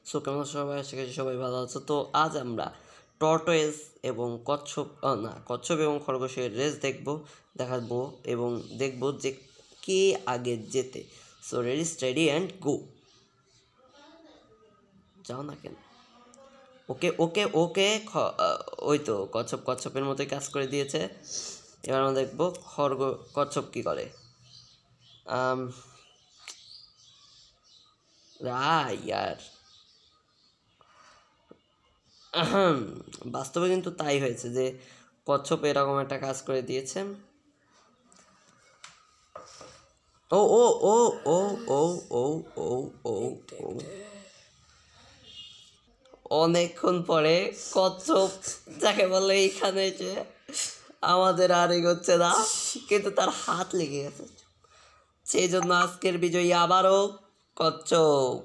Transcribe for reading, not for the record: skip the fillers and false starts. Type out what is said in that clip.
So কেমন আছো সবাই? আশা করি সবাই ভালো আছো। তো আজ আমরা টর্টয়েস এবং কচ্ছপ কচ্ছপ এবং খরগোশের রেস দেখাবো এবং দেখবো যে কে আগে জেতে। So ready steady and go. যাও না কেন? ওকে ওকে ওকে ওই তো কচ্ছপের মতোই কাজ করে দিয়েছে। এবার আমরা দেখবো কচ্ছপ কি করে। ইয়ার বাস্তবে কিন্তু তাই হয়েছে যে কচ্ছপ এরকম একটা কাজ করে দিয়েছে। ও ও ও ও ও ও ও ও ও অনেকক্ষণ পরে কচ্ছপ যাকে বলে এইখানে যে আমাদের আর এগোচ্ছে না, কিন্তু তার হাত লেগে গেছে। সেই জন্য আজকের বিজয়ী আবারও কচ্ছপ।